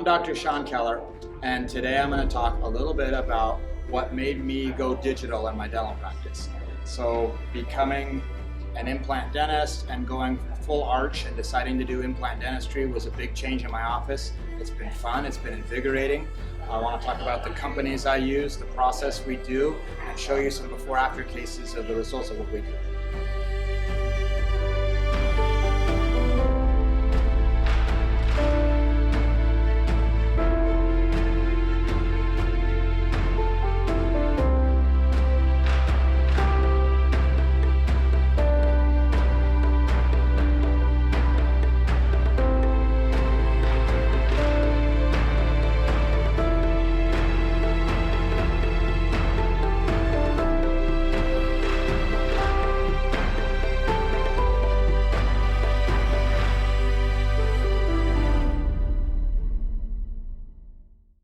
I'm Dr. Sean Keller, and today I'm going to talk a little bit about what made me go digital in my dental practice. So becoming an implant dentist and going full arch and deciding to do implant dentistry was a big change in my office. It's been fun, it's been invigorating. I want to talk about the companies I use, the process we do, and show you some before-after cases of the results of what we do.